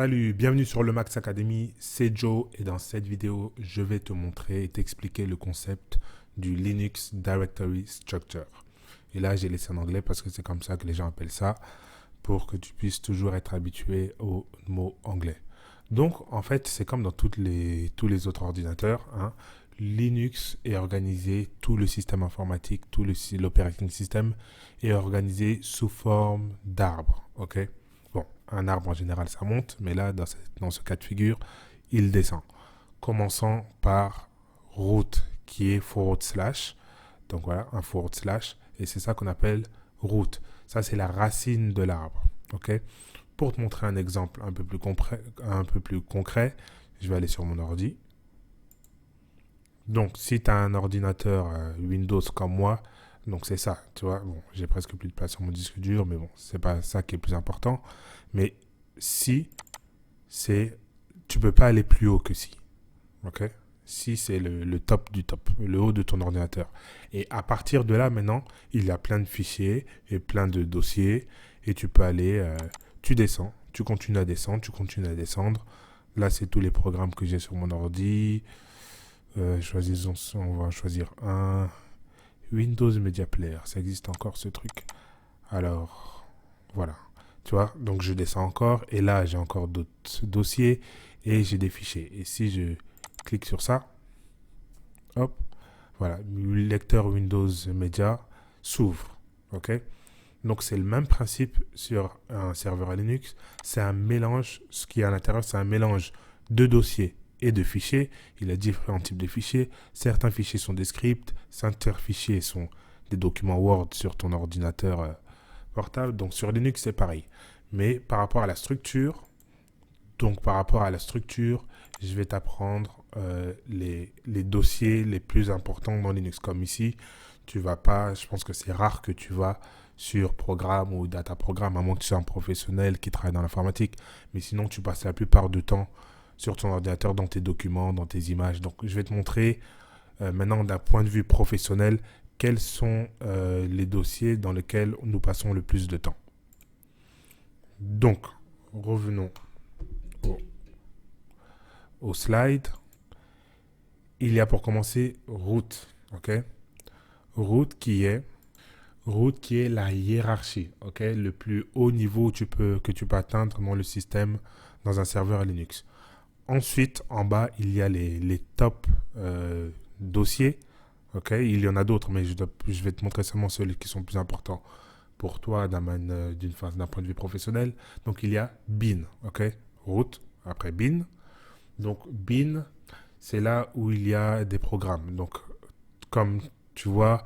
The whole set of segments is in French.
Salut, bienvenue sur le Max Academy, c'est Joe et dans cette vidéo, je vais te montrer et t'expliquer le concept du Linux Directory Structure. Et là, j'ai laissé en anglais parce que c'est comme ça que les gens appellent ça, pour que tu puisses toujours être habitué aux mots anglais. Donc, en fait, c'est comme dans tous les autres ordinateurs, hein. Linux est organisé, tout le système informatique, l'operating system est organisé sous forme d'arbre, ok? Bon, un arbre en général ça monte, mais là, dans ce cas de figure, il descend. Commençant par root, qui est forward slash. Donc voilà, un forward slash. Et c'est ça qu'on appelle root. Ça, c'est la racine de l'arbre. Ok. Pour te montrer un exemple un peu plus concret, je vais aller sur mon ordi. Donc, si tu as un ordinateur Windows comme moi, donc c'est ça, tu vois. Bon, j'ai presque plus de place sur mon disque dur, mais bon, c'est pas ça qui est le plus important. Mais si, tu peux pas aller plus haut que si, ok. Si c'est le top du top, le haut de ton ordinateur. Et à partir de là, maintenant, il y a plein de fichiers et plein de dossiers. Et tu peux aller, tu descends, tu continues à descendre, tu continues à descendre. Là, c'est tous les programmes que j'ai sur mon ordi. On va choisir un Windows Media Player. Ça existe encore ce truc. Alors, voilà. Tu vois, donc je descends encore. Et là, j'ai encore d'autres dossiers. Et j'ai des fichiers. Et si je clique sur ça, hop, voilà, le lecteur Windows Media s'ouvre. Ok. Donc c'est le même principe sur un serveur Linux. C'est un mélange, ce qui est à l'intérieur, c'est un mélange de dossiers et de fichiers. Il y a différents types de fichiers. Certains fichiers sont des scripts, certains fichiers sont des documents Word sur ton ordinateur portable. Donc sur Linux, c'est pareil. Mais par rapport à la structure, je vais t'apprendre les dossiers les plus importants dans Linux. Comme ici, tu vas pas, je pense que c'est rare que tu vas sur programme ou data programme, à moins que tu sois un professionnel qui travaille dans l'informatique. Mais sinon, tu passes la plupart du temps sur ton ordinateur, dans tes documents, dans tes images. Donc, je vais te montrer maintenant d'un point de vue professionnel quels sont les dossiers dans lesquels nous passons le plus de temps. Donc, revenons au slide. Il y a pour commencer root, ok? Root qui est la hiérarchie, ok? Le plus haut niveau que tu peux atteindre dans le système, dans un serveur Linux. Ensuite, en bas, il y a les top dossiers, ok? Il y en a d'autres, mais je vais te montrer seulement ceux qui sont plus importants pour toi d'un point de vue professionnel. Donc, il y a bin, ok? Root, après bin. Donc, bin, c'est là où il y a des programmes. Donc, comme tu vois,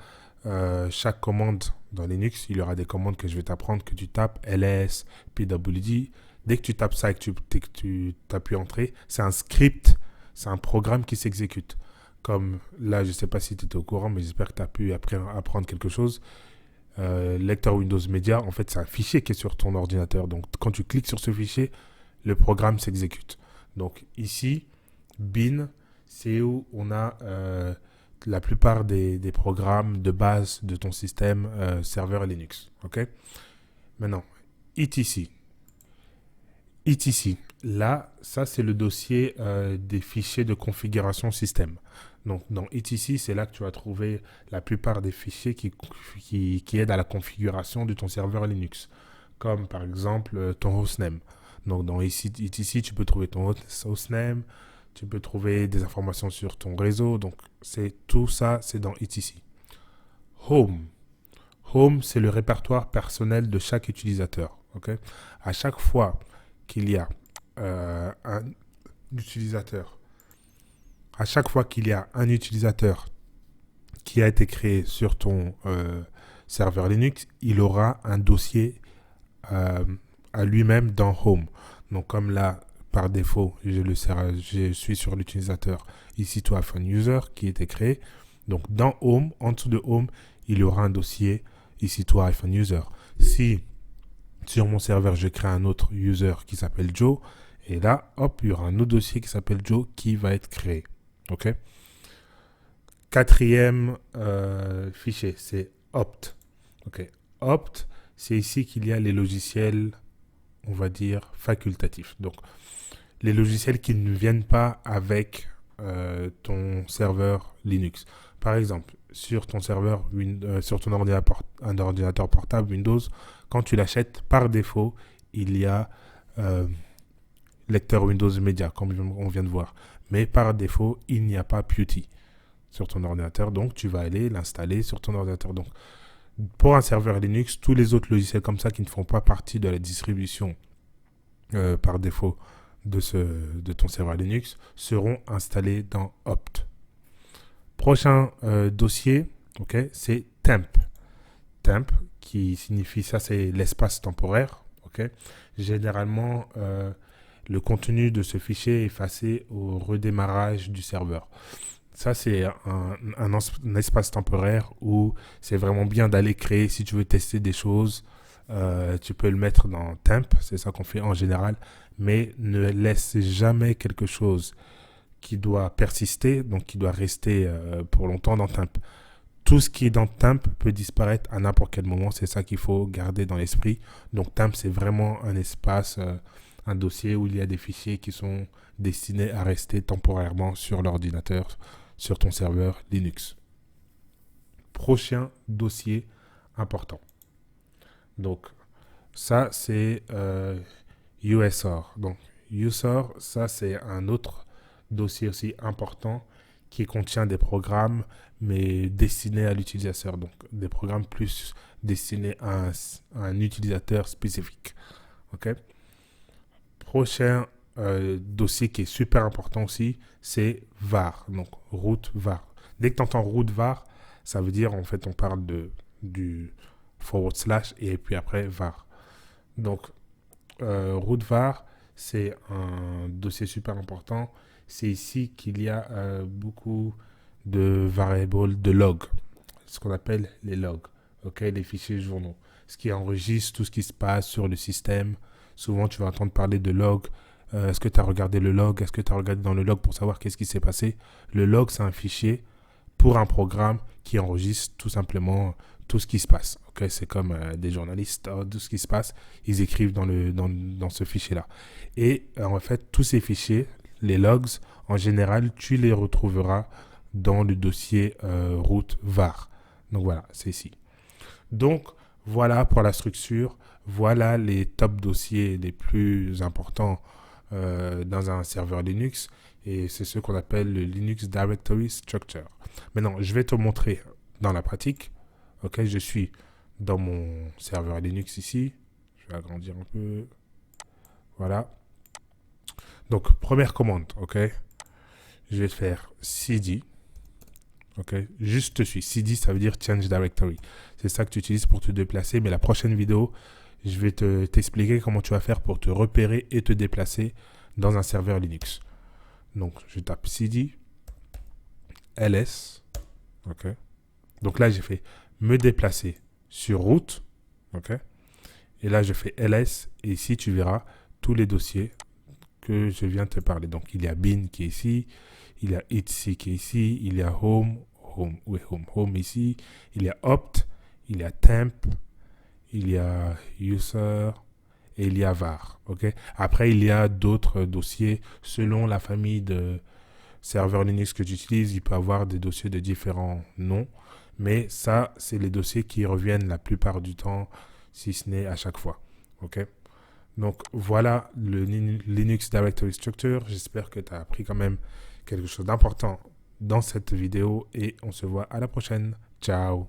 chaque commande dans Linux, il y aura des commandes que je vais t'apprendre, que tu tapes ls, pwd. Dès que tu tapes ça et que tu appuies entrée, c'est un script, c'est un programme qui s'exécute. Comme là, je ne sais pas si tu étais au courant, mais j'espère que tu as pu apprendre quelque chose. Lecteur Windows Media, en fait, c'est un fichier qui est sur ton ordinateur. Donc, quand tu cliques sur ce fichier, le programme s'exécute. Donc, ici, bin, c'est où on a la plupart des programmes de base de ton système serveur Linux. Ok. Maintenant, etc. etc. Là, ça, c'est le dossier des fichiers de configuration système. Donc, dans etc, c'est là que tu vas trouver la plupart des fichiers qui aident à la configuration de ton serveur Linux. Comme, par exemple, ton hostname. Donc, dans etc, tu peux trouver ton hostname, tu peux trouver des informations sur ton réseau. Donc, tout ça, c'est dans etc. Home. Home, c'est le répertoire personnel de chaque utilisateur. Okay. À chaque fois qu'il y a un utilisateur, qui a été créé sur ton serveur Linux, il aura un dossier à lui-même dans Home. Donc comme là, par défaut, je suis sur l'utilisateur ici to un user qui a été créé. Donc dans Home, en dessous de Home, il y aura un dossier ici to user. Si sur mon serveur, je crée un autre user qui s'appelle Joe, et là, hop, il y aura un autre dossier qui s'appelle Joe qui va être créé. Ok. Quatrième fichier, c'est opt. Ok. Opt, c'est ici qu'il y a les logiciels on va dire, facultatif. Donc, les logiciels qui ne viennent pas avec ton serveur Linux. Par exemple, sur ton serveur, sur ton un ordinateur portable Windows, quand tu l'achètes, par défaut, il y a lecteur Windows Media, comme on vient de voir. Mais par défaut, il n'y a pas PuTTY sur ton ordinateur. Donc, tu vas aller l'installer sur ton ordinateur. Donc, pour un serveur Linux, tous les autres logiciels comme ça qui ne font pas partie de la distribution par défaut de ton serveur Linux seront installés dans opt. Prochain dossier, okay, c'est temp. Temp, qui signifie, ça c'est l'espace temporaire. Okay. Généralement, le contenu de ce fichier est effacé au redémarrage du serveur. Ça, c'est un espace temporaire où c'est vraiment bien d'aller créer, si tu veux tester des choses, tu peux le mettre dans temp, c'est ça qu'on fait en général, mais ne laisse jamais quelque chose qui doit persister, donc qui doit rester pour longtemps dans temp. Tout ce qui est dans temp peut disparaître à n'importe quel moment, c'est ça qu'il faut garder dans l'esprit. Donc temp, c'est vraiment un espace, un dossier où il y a des fichiers qui sont destinés à rester temporairement sur l'ordinateur, sur ton serveur Linux. Prochain dossier important. Donc, ça, c'est USR. Donc, USR, ça, c'est un autre dossier aussi important qui contient des programmes, mais destinés à l'utilisateur. Donc, des programmes plus destinés à un utilisateur spécifique. OK? Prochain dossier qui est super important aussi, c'est var. Donc, root var. Dès que tu entends root var, ça veut dire, en fait, on parle du / et puis après var. Donc, root var, c'est un dossier super important. C'est ici qu'il y a beaucoup de variables de log, ce qu'on appelle les logs, okay, les fichiers journaux, ce qui enregistre tout ce qui se passe sur le système. Souvent, tu vas entendre parler de log. Est-ce que tu as regardé le log? Est-ce que tu as regardé dans le log pour savoir qu'est-ce qui s'est passé? Le log, c'est un fichier pour un programme qui enregistre tout simplement tout ce qui se passe. Okay, c'est comme des journalistes, tout ce qui se passe, ils écrivent dans ce fichier-là. Et en fait, tous ces fichiers, les logs, en général, tu les retrouveras dans le dossier root var. Donc voilà, c'est ici. Donc voilà pour la structure, voilà les top dossiers les plus importants dans un serveur Linux, et c'est ce qu'on appelle le Linux Directory Structure. Maintenant, je vais te montrer dans la pratique. Ok, je suis dans mon serveur Linux ici. Je vais agrandir un peu. Voilà. Donc, première commande, ok. Je vais faire cd. Ok, juste te suis. cd, ça veut dire change directory. C'est ça que tu utilises pour te déplacer. Mais la prochaine vidéo, je vais t'expliquer comment tu vas faire pour te repérer et te déplacer dans un serveur Linux. Donc, je tape cd ls. Ok. Donc là, j'ai fait me déplacer sur route. Ok. Et là, je fais ls. Et ici, tu verras tous les dossiers que je viens de te parler. Donc, il y a bin qui est ici. Il y a etc qui est ici. Il y a home ici. Il y a opt. Il y a temp. Il y a user. Et il y a var. Okay. Après, il y a d'autres dossiers selon la famille de serveur Linux que tu utilises. Il peut avoir des dossiers de différents noms. Mais ça, c'est les dossiers qui reviennent la plupart du temps, si ce n'est à chaque fois. OK? Donc, voilà le Linux Directory Structure. J'espère que tu as appris quand même quelque chose d'important dans cette vidéo et on se voit à la prochaine. Ciao!